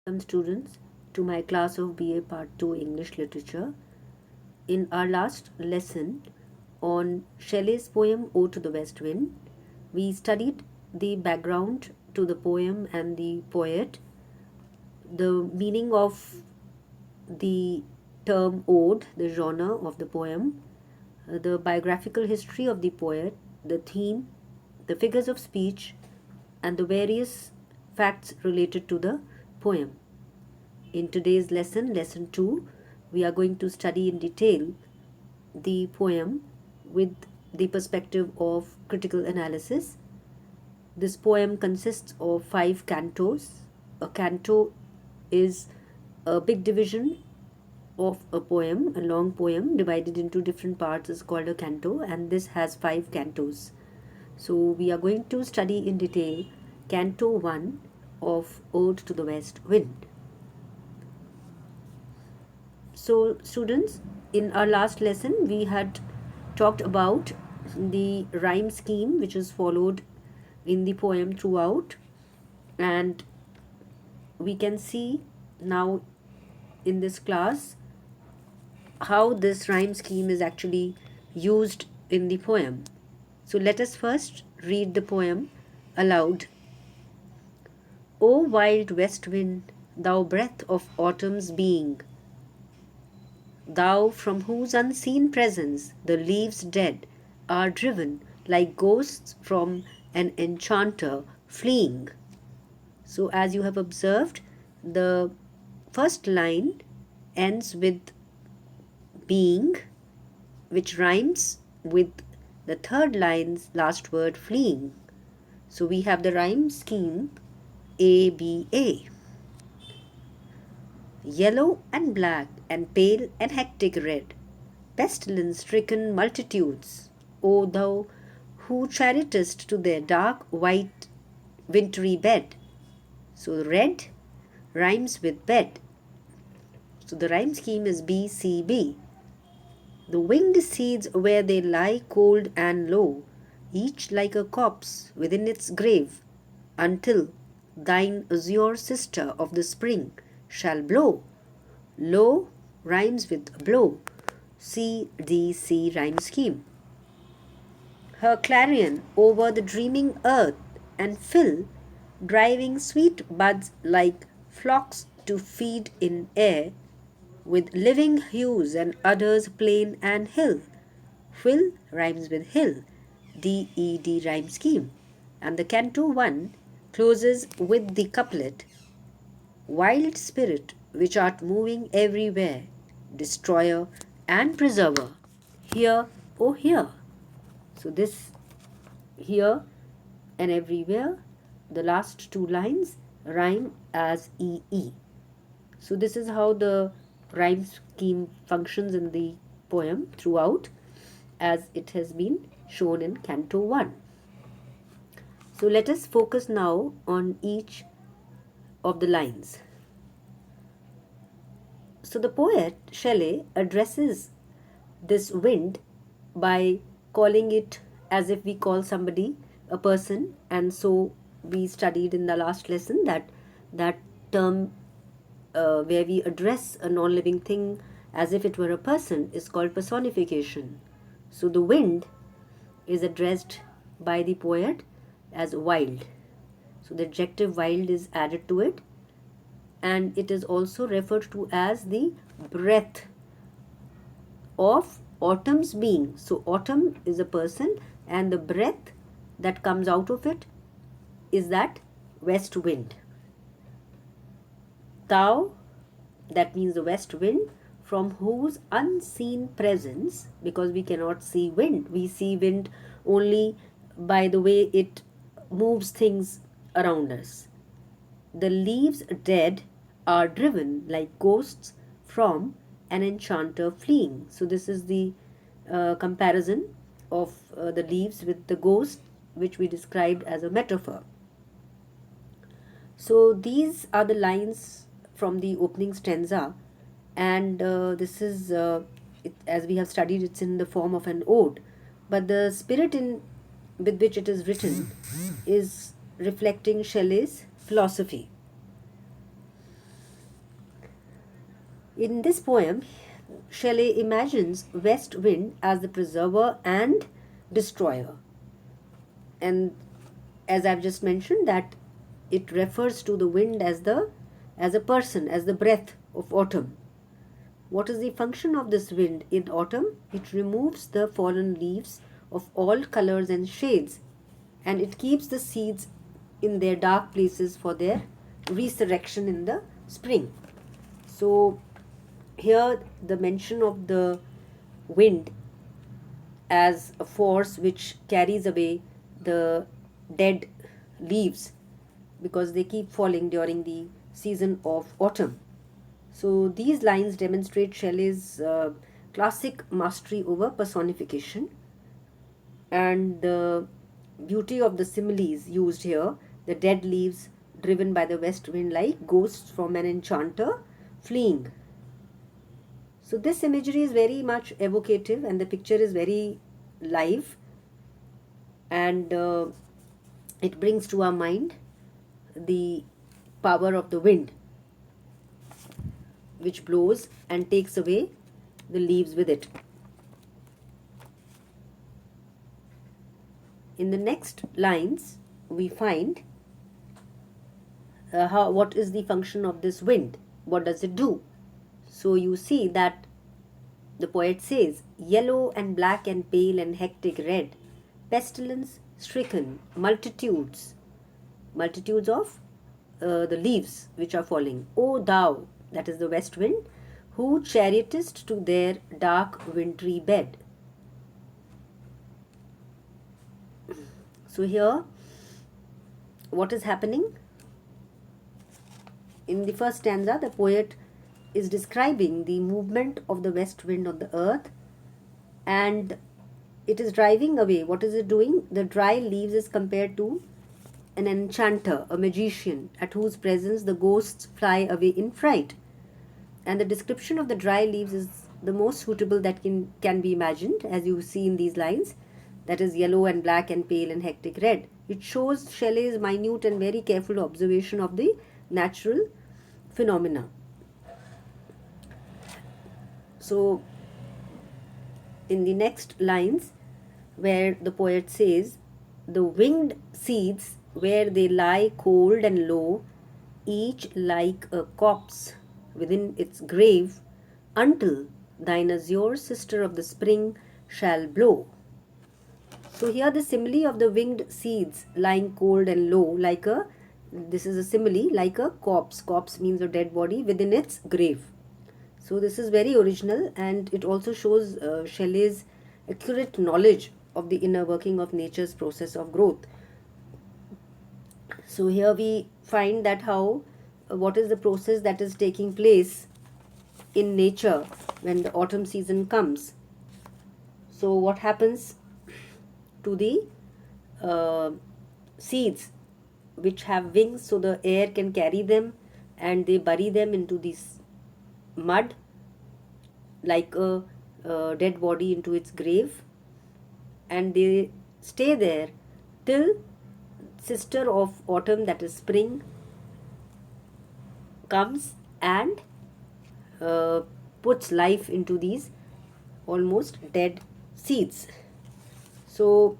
Welcome students to my class of BA Part 2 English Literature. In our last lesson on Shelley's poem Ode to the West Wind, we studied the background to the poem and the poet, the meaning of the term ode, the genre of the poem, the biographical history of the poet, the theme, the figures of speech, and the various facts related to the poem. In today's lesson, lesson 2, we are going to study in detail the poem with the perspective of critical analysis. This poem consists of 5 cantos. A canto is a big division of a poem, a long poem divided into different parts is called a canto, and this has 5 cantos. So we are going to study in detail Canto 1 of Ode to the West Wind. So students, in our last lesson we had talked about the rhyme scheme which is followed in the poem throughout, and we can see now in this class how this rhyme scheme is actually used in the poem. So let us first read the poem aloud. O wild west wind, thou breath of autumn's being, thou from whose unseen presence the leaves dead are driven like ghosts from an enchanter fleeing. So, as you have observed, the first line ends with being, which rhymes with the third line's last word fleeing. So, we have the rhyme scheme ABA. Yellow and black and pale and hectic red, pestilence-stricken multitudes, O thou who charitest to their dark white wintry bed. So red rhymes with bed. So the rhyme scheme is BCB. The winged seeds where they lie cold and low, each like a corpse within its grave, until thine azure sister of the spring shall blow. Low rhymes with blow. CDC rhyme scheme. Her clarion over the dreaming earth and fill, driving sweet buds like flocks to feed in air, with living hues and udders plain and hill. Fill rhymes with hill. DED rhyme scheme. And the canto 1 closes with the couplet, wild spirit which art moving everywhere, destroyer and preserver, here, oh here. So this here and everywhere, the last 2 lines rhyme as EE. So this is how the rhyme scheme functions in the poem throughout, as it has been shown in Canto 1. So let us focus now on each of the lines. So the poet Shelley addresses this wind by calling it as if we call somebody a person, and so we studied in the last lesson that term where we address a non-living thing as if it were a person is called personification. So the wind is addressed by the poet as wild. So the adjective wild is added to it, and it is also referred to as the breath of autumn's being. So autumn is a person, and the breath that comes out of it is that west wind. Thou, that means the west wind, from whose unseen presence, because we cannot see wind, we see wind only by the way it moves things around us. The leaves dead are driven like ghosts from an enchanter fleeing. So this is the comparison of the leaves with the ghost, which we described as a metaphor. So these are the lines from the opening stanza, and this is as we have studied, it's in the form of an ode, but the spirit in with which it is written is reflecting Shelley's philosophy. In this poem, Shelley imagines west wind as the preserver and destroyer. And as I've just mentioned, that it refers to the wind as a person, as the breath of autumn. What is the function of this wind in autumn? It removes the fallen leaves of all colors and shades, and it keeps the seeds in their dark places for their resurrection in the spring. So, here the mention of the wind as a force which carries away the dead leaves because they keep falling during the season of autumn. So these lines demonstrate Shelley's classic mastery over personification and the beauty of the similes used here, the dead leaves driven by the west wind like ghosts from an enchanter fleeing. So this imagery is very much evocative and the picture is very live, and it brings to our mind the power of the wind which blows and takes away the leaves with it. In the next lines, we find what is the function of this wind? What does it do? So you see that the poet says, yellow and black and pale and hectic red, pestilence stricken, multitudes of the leaves which are falling. O thou, that is the west wind, who chariotest to their dark wintry bed. So here, what is happening? In the first stanza, the poet is describing the movement of the west wind on the earth, and it is driving away. What is it doing? The dry leaves is compared to an enchanter, a magician, at whose presence the ghosts fly away in fright. And the description of the dry leaves is the most suitable that can be imagined, as you see in these lines. That is yellow and black and pale and hectic red. It shows Shelley's minute and very careful observation of the natural phenomena. So, in the next lines, where the poet says, the winged seeds, where they lie cold and low, each like a corpse within its grave, until thine azure sister of the spring shall blow. So here the simile of the winged seeds lying cold and low, this is a simile like a corpse. Corpse means a dead body within its grave. So this is very original, and it also shows Shelley's accurate knowledge of the inner working of nature's process of growth. So here we find that how what is the process that is taking place in nature when the autumn season comes. So what happens to the seeds which have wings, so the air can carry them, and they bury them into this mud like a dead body into its grave, and they stay there till sister of autumn, that is spring, comes and puts life into these almost dead seeds. So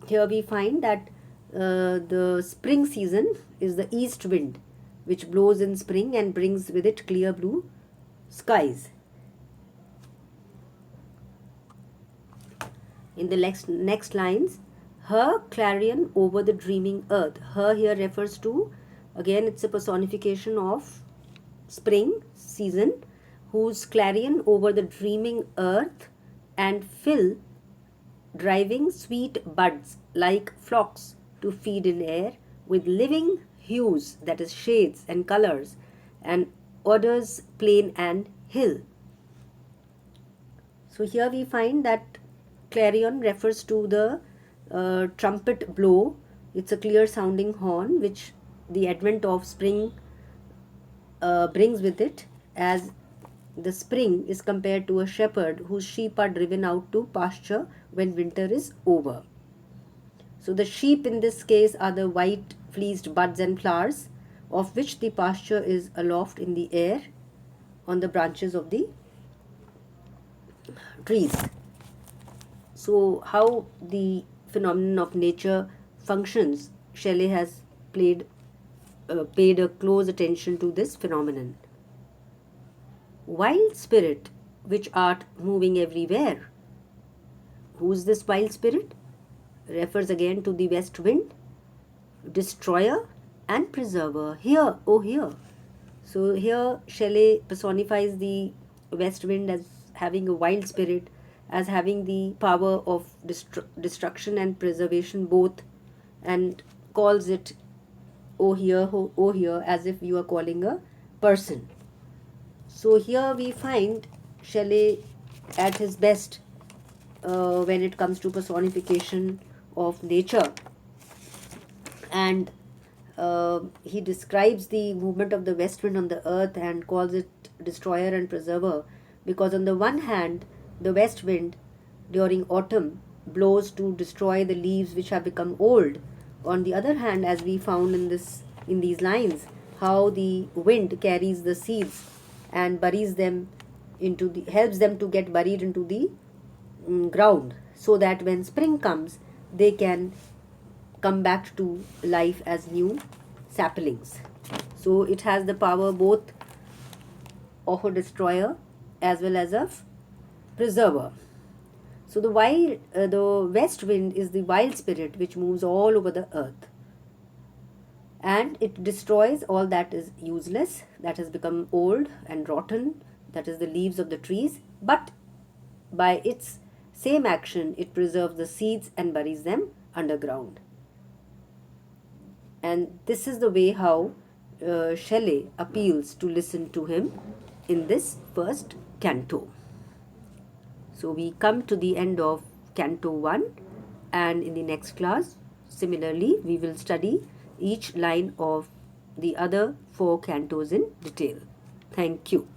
here we find that the spring season is the east wind which blows in spring and brings with it clear blue skies. In the next lines, her clarion over the dreaming earth. Her here refers to, again it's a personification of spring season, whose clarion over the dreaming earth and fill, driving sweet buds like flocks to feed in air with living hues, that is shades and colors, and odors plain and hill. So here we find that clarion refers to the trumpet blow. It's a clear sounding horn which the advent of spring brings with it, as the spring is compared to a shepherd whose sheep are driven out to pasture when winter is over. So the sheep in this case are the white fleeced buds and flowers, of which the pasture is aloft in the air, on the branches of the trees. So, how the phenomenon of nature functions, Shelley has paid a close attention to this phenomenon. Wild spirit, which art moving everywhere. Who's this wild spirit? Refers again to the west wind, destroyer and preserver. Here, oh here. So here Shelley personifies the west wind as having a wild spirit, as having the power of destruction and preservation both, and calls it oh here, as if you are calling a person. So here we find Shelley at his best when it comes to personification of nature, and he describes the movement of the west wind on the earth and calls it destroyer and preserver, because on the one hand the west wind during autumn blows to destroy the leaves which have become old. On the other hand, as we found in these lines, how the wind carries the seeds and buries them into the helps them to get buried into the ground, so that when spring comes they can come back to life as new saplings. So it has the power both of a destroyer as well as a preserver. So the west wind is the wild spirit which moves all over the earth, and it destroys all that is useless, that has become old and rotten, that is the leaves of the trees, but by its same action it preserves the seeds and buries them underground. And this is the way how Shelley appeals to listen to him in this first canto. So we come to the end of Canto 1, and in the next class, similarly, we will study each line of the other 4 cantos in detail. Thank you.